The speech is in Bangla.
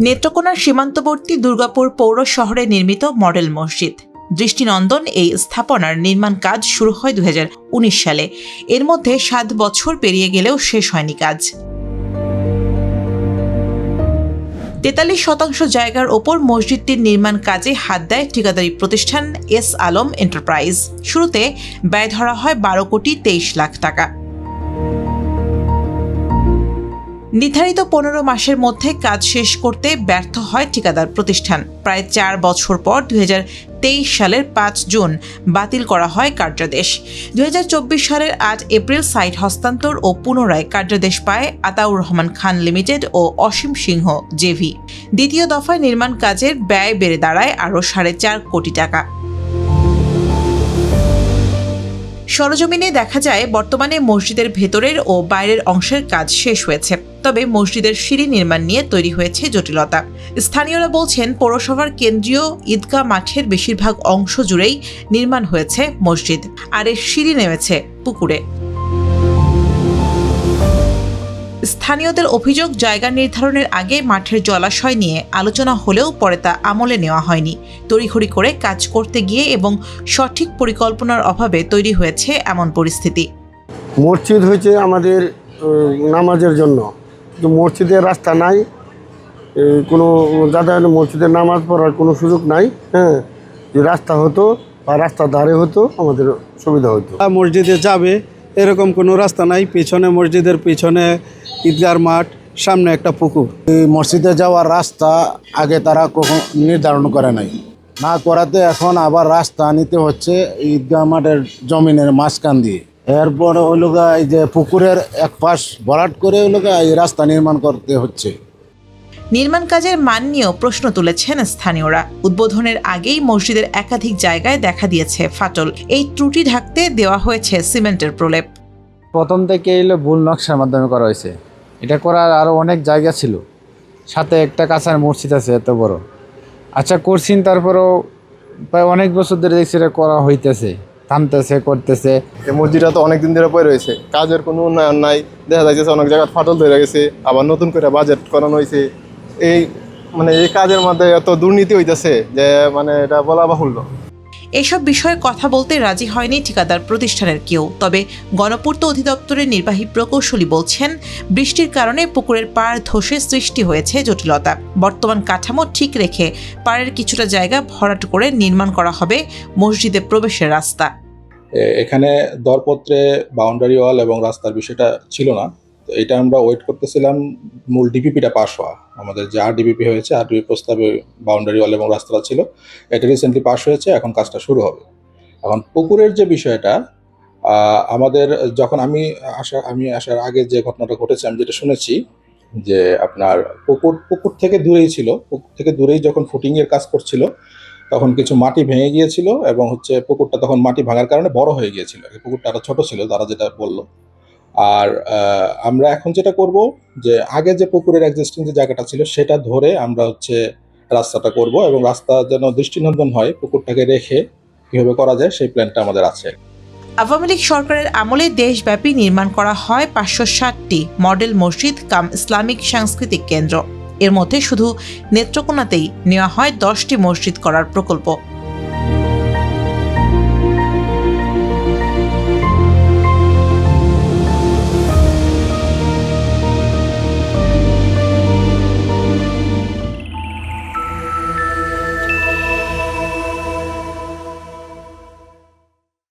নেত্রকোনার সীমান্তবর্তী দুর্গাপুর পৌর শহরে নির্মিত মডেল মসজিদ। দৃষ্টিনন্দন এই স্থাপনার নির্মাণ কাজ শুরু হয় 2019 সালে। এর মধ্যে 7 বছর পেরিয়ে গেলেও শেষ হয়নি কাজ। 43% জায়গার ওপর মসজিদটির নির্মাণ কাজে হাত দেয় ঠিকাদারি প্রতিষ্ঠান এস আলম এন্টারপ্রাইজ। শুরুতে ব্যয় ধরা হয় 12,23,00,000 টাকা। নির্ধারিত 15 মাসের মধ্যে কাজ শেষ করতে ব্যর্থ হয় ঠিকাদার প্রতিষ্ঠান। প্রায় 4 বছর পর 2023 সালের 5 জুন বাতিল করা হয় কার্যাদেশ। 2024 সালের 8 এপ্রিল সাইট হস্তান্তর ও পুনরায় কার্যাদেশ পায় আতাউর রহমান খান লিমিটেড ও অসীম সিংহ জেভি। দ্বিতীয় দফায় নির্মাণ কাজের ব্যয় বেড়ে দাঁড়ায় আরও 4.5 কোটি টাকা। সরজমিনে দেখা যায় বর্তমানে মসজিদের ভেতরের ও বাইরের অংশের কাজ শেষ হয়েছে, তবে মসজিদের সিঁড়ি নির্মাণ নিয়ে তৈরি হয়েছে জটিলতা। স্থানীয়রা বলছেন, পৌরসভার কেন্দ্রীয় ঈদগাহ মাঠের বেশিরভাগ অংশ জুড়েই নির্মাণ হয়েছে মসজিদ, আর এর সিঁড়ি নেমেছে পুকুরে। স্থানীয়দের অভিযোগ, জায়গা নির্ধারণের আগে মাঠের জলাশয় নিয়ে আলোচনা হলেও পরে তা আমলে নেওয়া হয়নি। তড়িঘড়ি করে কাজ করতে গিয়ে এবং সঠিক পরিকল্পনার অভাবে তৈরি হয়েছে এমন পরিস্থিতি। মসজিদ হয়েছে আমাদের নামাজের জন্য, কিন্তু মসজিদের রাস্তা নাই, কোনো যাতায়াত মসজিদের নামাজ পড়ার কোনো সুযোগ নাই। যে রাস্তা হতো বা রাস্তার ধারে হতো আমাদের সুবিধা হতো। মসজিদে যাবে এরকম কোনো রাস্তা নাই। পিছনে মসজিদের পিছনে ঈদগাহ মাঠ, সামনে একটা পুকুর। এই মসজিদে যাওয়ার রাস্তা আগে তারা কখন নির্ধারণ করে নাই, না করাতে এখন আবার রাস্তা নিতে হচ্ছে ঈদগাহ মাঠের জমিনের মাঝখান দিয়ে। এরপর ওই লোক এই যে পুকুরের এক পাশ ভরাট করে ওই লোক এই রাস্তা নির্মাণ করতে হচ্ছে। নির্মাণ কাজের মান নিয়েও প্রশ্ন তুলেছেন স্থানীয়রা। উদ্বোধনের আগেই মসজিদের একাধিক জায়গায় দেখা দিয়েছে ফাটল। এই ত্রুটি ঢাকতে দেওয়া হয়েছে সিমেন্টের প্রলেপ। প্রথম থেকে এলো ভুল নকশার মাধ্যমে করা হয়েছে। এটা করার আরও অনেক জায়গা ছিল, সাথে একটা কাঁচার মসজিদ আছে এত বড়। আচ্ছা করছেন, তারপরেও প্রায় অনেক বছর ধরে দেখছি এটা করা হইতেছে, থামতেছে, করতেছে। এই মসজিদটা তো অনেক দিন ধরে পড়ে রয়েছে, কাজের কোনো উন্নয়ন নাই। দেখা যাচ্ছে অনেক জায়গায় ফাটল ধরে গেছে, আবার নতুন করে বাজেট করানো হয়েছে। এই কাজের মধ্যে এত দুর্নীতি হইতেছে যে এটা বলা বাহুল্য। এসব বিষয়ে কথা বলতে রাজি হয়নি ঠিকাদার প্রতিষ্ঠানের কেউ। তবে গণপূর্ত অধিদপ্তরের নির্বাহী প্রকৌশলী বলছেন, বৃষ্টির কারণে পুকুরের পাড় ধসে সৃষ্টি হয়েছে জটিলতা। বর্তমান কাঠামো ঠিক রেখে পাড়ের কিছুটা জায়গা ভরাট করে নির্মাণ করা হবে মসজিদে প্রবেশের রাস্তা। এখানে দরপত্রে বাউন্ডারি ওয়াল এবং রাস্তার বিষয়টা ছিল না, তো এটা আমরা ওয়েট করতেছিলাম মূল ডিপিপিটা পাস হওয়া। আমাদের যে RDPP হয়েছে, RDPP প্রস্তাবে বাউন্ডারি ওয়াল এবং রাস্তা ছিল, এটা রিসেন্টলি পাস হয়েছে, এখন কাজটা শুরু হবে। এখন পুকুরের যে বিষয়টা, আমাদের যখন আমি আসার আগে যে ঘটনাটা ঘটেছে, আমি যেটা শুনেছি যে আপনার পুকুর থেকে দূরেই ছিল, পুকুর থেকে দূরেই যখন ফুটিংয়ের কাজ করছিল তখন কিছু মাটি ভেঙে গিয়েছিল এবং পুকুরটা তখন মাটি ভাঙার কারণে বড় হয়ে গিয়েছিল। পুকুরটা আরো ছোট ছিল, তারা যেটা বললো। আর আমরা এখন যেটা করব যে আগে যে পুকুরের এক্সিস্টিং যে জায়গাটা ছিল সেটা ধরে আমরা রাস্তাটা করব, এবং রাস্তা যেন দৃষ্টিনন্দন হয়, পুকুরটাকে রেখে কিভাবে করা যায় সেই প্ল্যানটা আমাদের আছে। আওয়ামী লীগ সরকারের আমলে দেশব্যাপী নির্মাণ করা হয় 560টি মডেল মসজিদ কাম ইসলামিক সাংস্কৃতিক কেন্দ্র। এর মধ্যে শুধু নেত্রকোনাতেই নেওয়া হয় 10টি মসজিদ করার প্রকল্প।